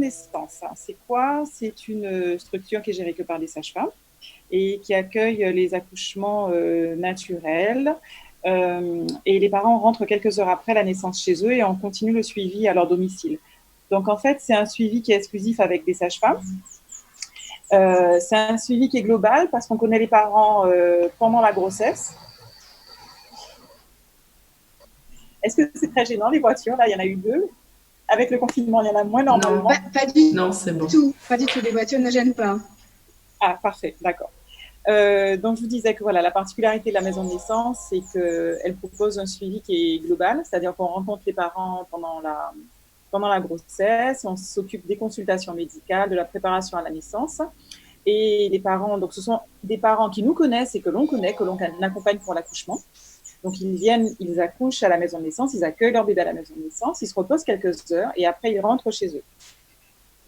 naissance, hein, c'est quoi? C'est une structure qui est gérée que par des sages-femmes et qui accueille les accouchements naturels. Et les parents rentrent quelques heures après la naissance chez eux et on continue le suivi à leur domicile. Donc, en fait, c'est un suivi qui est exclusif avec des sages-femmes. C'est un suivi qui est global parce qu'on connaît les parents pendant la grossesse. Est-ce que c'est très gênant, les voitures? Là, il y en a eu deux. Avec le confinement, il y en a moins Non, normalement. Pas du non, c'est bon. tout. Pas du tout. Les voitures ne gênent pas. Ah, parfait, d'accord. Donc, je vous disais que voilà, la particularité de la maison de naissance, c'est qu'elle propose un suivi qui est global, c'est-à-dire qu'on rencontre les parents pendant la grossesse, on s'occupe des consultations médicales, de la préparation à la naissance. Et les parents, donc ce sont des parents qui nous connaissent et que l'on connaît, que l'on accompagne pour l'accouchement. Donc, ils viennent, ils accouchent à la maison de naissance, ils accueillent leur bébé à la maison de naissance, ils se reposent quelques heures et après, ils rentrent chez eux.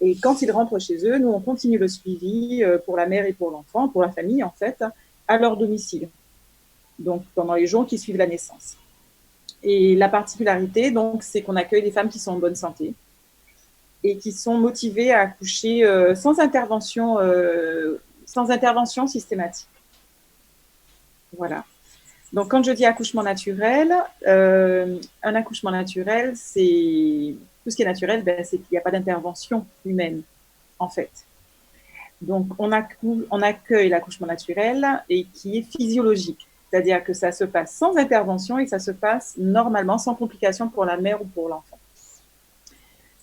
Et quand ils rentrent chez eux, nous, on continue le suivi pour la mère et pour l'enfant, pour la famille, en fait, à leur domicile. Donc, pendant les jours qui suivent la naissance. Et la particularité, donc, c'est qu'on accueille des femmes qui sont en bonne santé et qui sont motivées à accoucher sans intervention systématique. Voilà. Donc, quand je dis accouchement naturel, un accouchement naturel, c'est tout ce qui est naturel, ben, c'est qu'il n'y a pas d'intervention humaine, en fait. Donc, on accueille l'accouchement naturel et qui est physiologique, c'est-à-dire que ça se passe sans intervention et que ça se passe normalement, sans complications pour la mère ou pour l'enfant.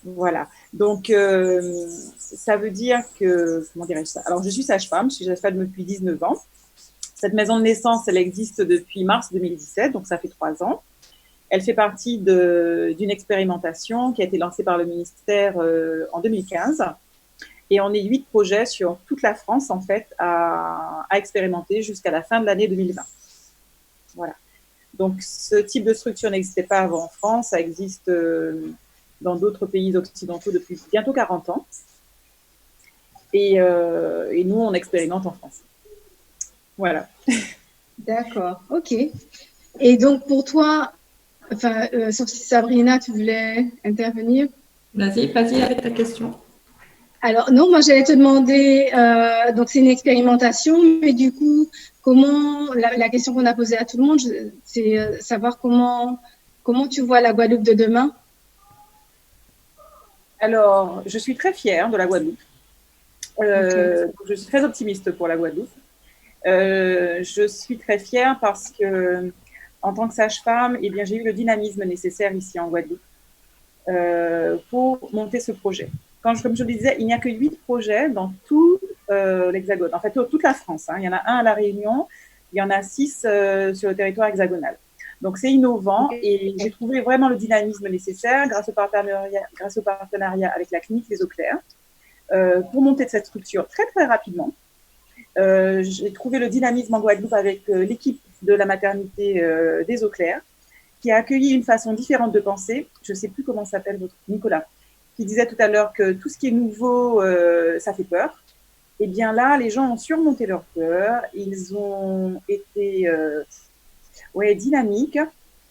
Voilà. Donc, ça veut dire que, comment dirais-je ça? Alors, je suis sage-femme depuis 19 ans. Cette maison de naissance, elle existe depuis mars 2017, donc ça fait 3 ans. Elle fait partie d'une expérimentation qui a été lancée par le ministère en 2015. Et on est 8 projets sur toute la France, en fait, à expérimenter jusqu'à la fin de l'année 2020. Voilà. Donc, ce type de structure n'existait pas avant en France. Ça existe dans d'autres pays occidentaux depuis bientôt 40 ans. Et nous, on expérimente en France. Voilà. D'accord. OK. Et donc, pour toi, enfin, sauf si Sabrina, tu voulais intervenir. Vas-y avec ta question. Alors, non, moi, j'allais te demander, donc c'est une expérimentation, mais du coup, comment, la question qu'on a posée à tout le monde, c'est savoir comment tu vois la Guadeloupe de demain. Alors, je suis très fière de la Guadeloupe. Okay. Je suis très optimiste pour la Guadeloupe. Je suis très fière parce que, en tant que sage-femme, eh bien, j'ai eu le dynamisme nécessaire ici en Guadeloupe pour monter ce projet. Comme je le disais, il n'y a que 8 projets dans tout l'Hexagone, en fait, toute la France. Hein. Il y en a un à La Réunion, il y en a 6 sur le territoire hexagonal. Donc, c'est innovant et j'ai trouvé vraiment le dynamisme nécessaire grâce au partenariat avec la clinique Les Eaux Claires pour monter cette structure très, très rapidement. J'ai trouvé le dynamisme en Guadeloupe avec l'équipe de la maternité des Eaux Claires qui a accueilli une façon différente de penser. Je ne sais plus comment s'appelle votre Nicolas, qui disait tout à l'heure que tout ce qui est nouveau, ça fait peur. Eh bien là, les gens ont surmonté leur peur, ils ont été dynamiques,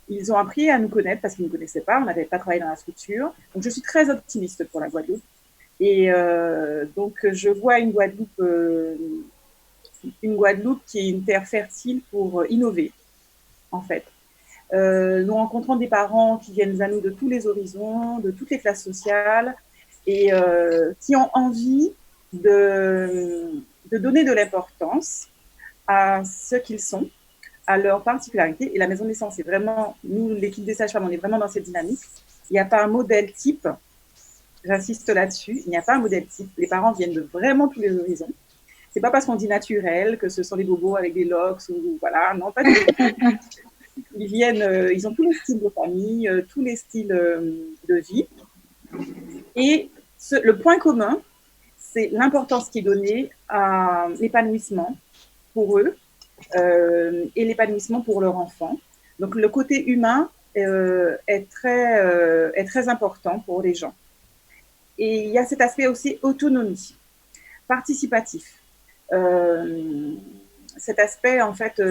ils ont appris à nous connaître parce qu'ils ne nous connaissaient pas, on n'avait pas travaillé dans la structure. Donc je suis très optimiste pour la Guadeloupe. Et donc je vois une Guadeloupe qui est une terre fertile pour innover, en fait. Nous rencontrons des parents qui viennent à nous de tous les horizons, de toutes les classes sociales, et qui ont envie de donner de l'importance à ce qu'ils sont, à leurs particularités. Et la maison de naissance, c'est vraiment, nous, l'équipe des sages-femmes, on est vraiment dans cette dynamique. Il n'y a pas un modèle type, j'insiste là-dessus, il n'y a pas un modèle type. Les parents viennent de vraiment tous les horizons. C'est pas parce qu'on dit naturel que ce sont des bobos avec des locks ou voilà, non, pas du tout. Ils viennent, ils ont tous les styles de famille, tous les styles de vie. Et le point commun, c'est l'importance qui est donnée à l'épanouissement pour eux et l'épanouissement pour leur enfant. Donc, le côté humain est très important pour les gens. Et il y a cet aspect aussi autonomie, participatif. Cet aspect, en fait,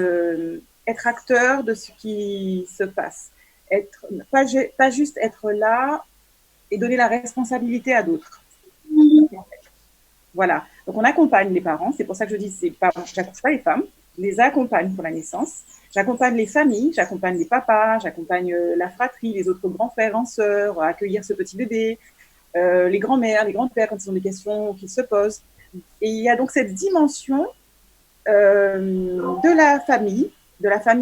être acteur de ce qui se passe. Pas juste être là et donner la responsabilité à d'autres. Voilà. Donc, on accompagne les parents. C'est pour ça que je dis, j'accompagne pas les femmes, je les accompagne pour la naissance. J'accompagne les familles, j'accompagne les papas, j'accompagne la fratrie, les autres grands frères, grands sœurs, à accueillir ce petit bébé, les grands-mères, les grands-pères quand ils ont des questions qui se posent. Et il y a donc cette dimension de la famille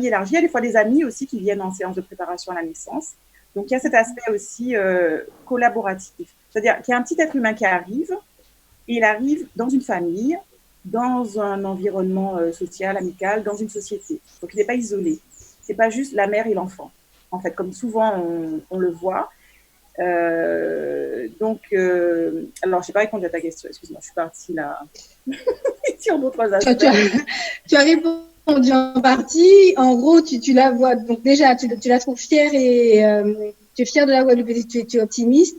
élargie. Il y a des fois des amis aussi qui viennent en séance de préparation à la naissance. Donc, il y a cet aspect aussi collaboratif. C'est-à-dire qu'il y a un petit être humain qui arrive, et il arrive dans une famille, dans un environnement social, amical, dans une société. Donc, il n'est pas isolé. Ce n'est pas juste la mère et l'enfant, en fait, comme souvent on le voit. Alors, je n'ai pas répondu à ta question, excuse-moi, je suis partie là sur d'autres aspects. Tu as répondu en partie. En gros, tu la vois, donc déjà, tu la trouves fière et tu es fière de la Guadeloupe et tu es optimiste.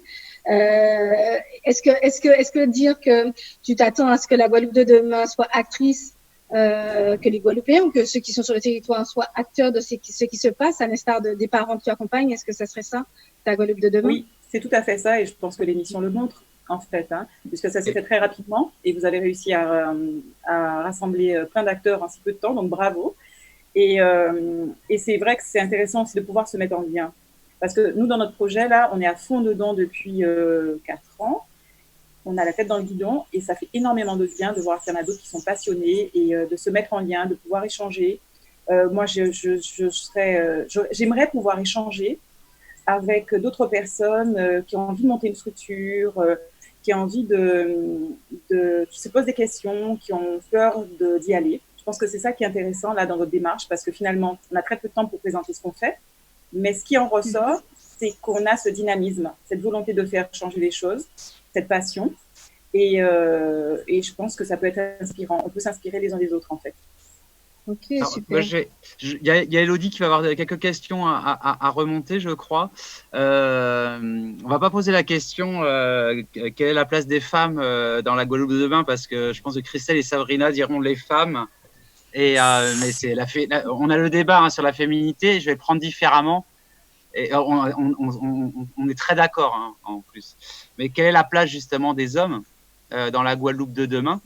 Est-ce que dire que tu t'attends à ce que la Guadeloupe de demain soit actrice, que les Guadeloupéens ou que ceux qui sont sur le territoire soient acteurs de ce qui se passe, à l'instar des parents que tu accompagnes, est-ce que ça serait ça, ta Guadeloupe de demain? Oui, c'est tout à fait ça et je pense que l'émission le montre en fait, puisque ça s'est fait très rapidement et vous avez réussi à rassembler plein d'acteurs en si peu de temps, donc bravo. Et c'est vrai que c'est intéressant aussi de pouvoir se mettre en lien. Parce que nous, dans notre projet, là, on est à fond dedans depuis 4 ans. On a la tête dans le guidon et ça fait énormément de bien de voir qu'il y en a d'autres qui sont passionnés et de se mettre en lien, de pouvoir échanger. Moi, j'aimerais pouvoir échanger avec d'autres personnes qui ont envie de monter une structure, qui ont envie qui se posent des questions, qui ont peur d'y aller. Je pense que c'est ça qui est intéressant là dans votre démarche parce que finalement, on a très peu de temps pour présenter ce qu'on fait. Mais ce qui en ressort, c'est qu'on a ce dynamisme, cette volonté de faire changer les choses, cette passion. Et je pense que ça peut être inspirant. On peut s'inspirer les uns des autres, en fait. Ok, alors, super. Il y a Elodie qui va avoir quelques questions à remonter, je crois. On ne va pas poser la question quelle est la place des femmes dans la Guadeloupe de demain, parce que je pense que Christelle et Sabrina diront les femmes. Mais on a le débat sur la féminité, je vais le prendre différemment. Et on est très d'accord en plus. Mais quelle est la place justement des hommes dans la Guadeloupe de demain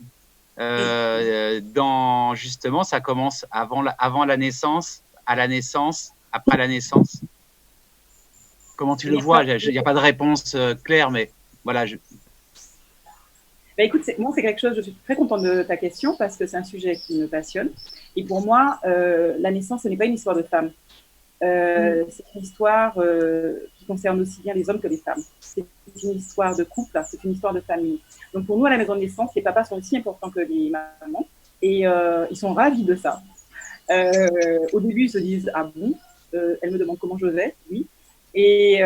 justement, ça commence avant la naissance, à la naissance, après la naissance. Comment tu le vois? Il n'y a pas de réponse claire, mais voilà. Écoute, moi, c'est quelque chose, je suis très contente de ta question parce que c'est un sujet qui me passionne. Et pour moi, la naissance, ce n'est pas une histoire de femme. C'est une histoire qui concerne aussi bien les hommes que les femmes. C'est une histoire de couple, c'est une histoire de famille. Donc pour nous, à la maison de naissance, les papas sont aussi importants que les mamans et ils sont ravis de ça. Au début, ils se disent « Ah bon ?» Elle me demande comment je vais, oui. Et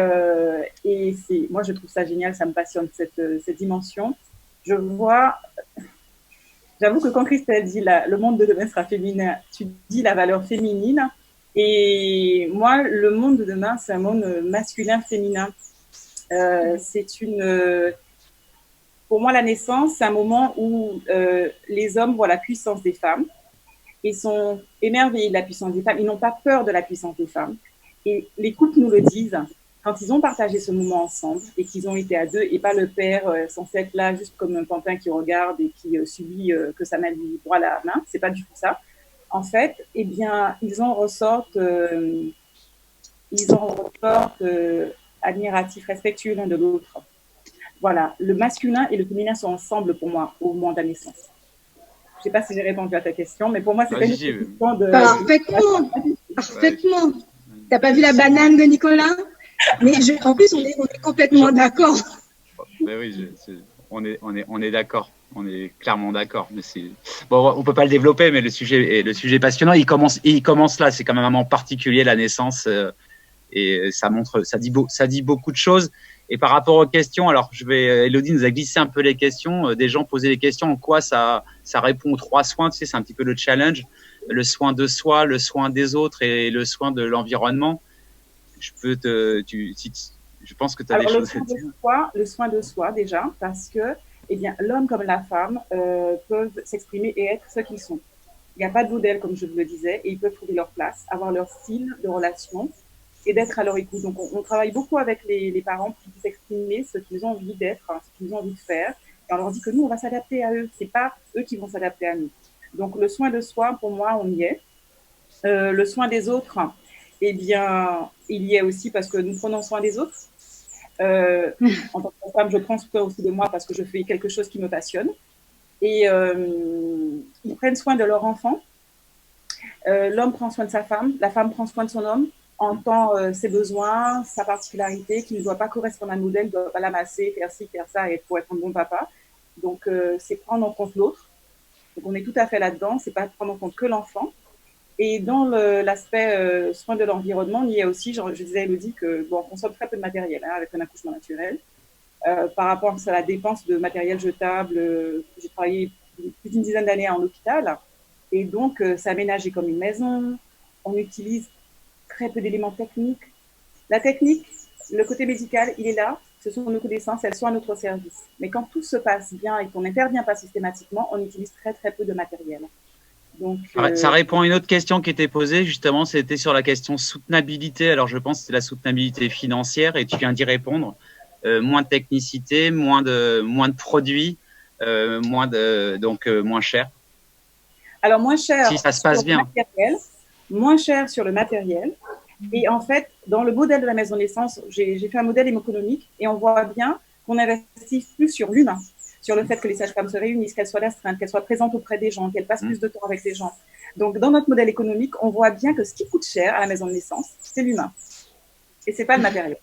moi, je trouve ça génial, ça me passionne, cette dimension. J'avoue que quand Christelle dit le monde de demain sera féminin, tu dis la valeur féminine. Et moi, le monde de demain, c'est un monde masculin-féminin. Pour moi, la naissance, c'est un moment où les hommes voient la puissance des femmes. Ils sont émerveillés de la puissance des femmes. Ils n'ont pas peur de la puissance des femmes. Et les couples nous le disent. Quand ils ont partagé ce moment ensemble et qu'ils ont été à deux et pas le père censé être là juste comme un pantin qui regarde et qui subit que sa main lui broie la main, c'est pas du tout ça. En fait, eh bien, ils en ressortent admiratifs, respectueux l'un de l'autre. Voilà, le masculin et le féminin sont ensemble pour moi au moment de la naissance. Je ne sais pas si j'ai répondu à ta question, mais pour moi, c'est pas une question de... Parfaitement, parfaitement. Tu n'as pas vu la banane de Nicolas? Mais en plus, on est complètement d'accord. Oui, on est d'accord. On est clairement d'accord. Mais bon, on peut pas le développer, mais le sujet est passionnant. Il commence là. C'est quand même un moment particulier, la naissance, et ça dit beaucoup de choses. Et par rapport aux questions, alors Elodie nous a glissé un peu les questions. Des gens posaient les questions en quoi ça répond aux 3 soins. Tu sais, c'est un petit peu le challenge. Le soin de soi, le soin des autres et le soin de l'environnement. Je pense que tu as des choses à dire. Le soin de soi, déjà, parce que l'homme comme la femme peuvent s'exprimer et être ce qu'ils sont. Il n'y a pas de modèle, comme je vous le disais, et ils peuvent trouver leur place, avoir leur style de relation et d'être à leur écoute. Donc, on travaille beaucoup avec les parents pour qu'ils puissent exprimer ce qu'ils ont envie d'être, ce qu'ils ont envie de faire, Et on leur dit que nous, on va s'adapter à eux. Ce n'est pas eux qui vont s'adapter à nous. Donc, le soin de soi, pour moi, on y est. Le soin des autres, eh bien, il y est aussi parce que nous prenons soin des autres. En tant que femme, je prends soin aussi de moi parce que je fais quelque chose qui me passionne. Et ils prennent soin de leur enfant. L'homme prend soin de sa femme, la femme prend soin de son homme, entend ses besoins, sa particularité, qui ne doit pas correspondre à un modèle, ne doit pas l'amasser, faire ci, faire ça, et pour être un bon papa. Donc, c'est prendre en compte l'autre. Donc, on est tout à fait là-dedans, c'est pas prendre en compte que l'enfant. Et dans l'aspect soin de l'environnement, il y a aussi, je disais à Elodie, que bon, on consomme très peu de matériel avec un accouchement naturel. Par rapport à la dépense de matériel jetable, j'ai travaillé plus d'une dizaine d'années en hôpital. Et donc, c'est aménagé comme une maison. On utilise très peu d'éléments techniques. La technique, le côté médical, il est là. Ce sont nos connaissances, elles sont à notre service. Mais quand tout se passe bien et qu'on n'intervient pas systématiquement, on utilise très, très peu de matériel. Donc, ça répond à une autre question qui était posée, justement, c'était sur la question soutenabilité. Alors, je pense que c'est la soutenabilité financière et tu viens d'y répondre. Moins de technicité, moins de produits, donc moins cher. Alors, moins cher si ça se passe bien. Moins cher sur le matériel. Et en fait, dans le modèle de la maison de naissance, j'ai fait un modèle économique et on voit bien qu'on investit plus sur l'humain, sur le fait que les sages-femmes se réunissent, qu'elles soient d'astreinte, qu'elles soient présentes auprès des gens, qu'elles passent plus de temps avec les gens. Donc, dans notre modèle économique, on voit bien que ce qui coûte cher à la maison de naissance, c'est l'humain. Et ce n'est pas le matériel.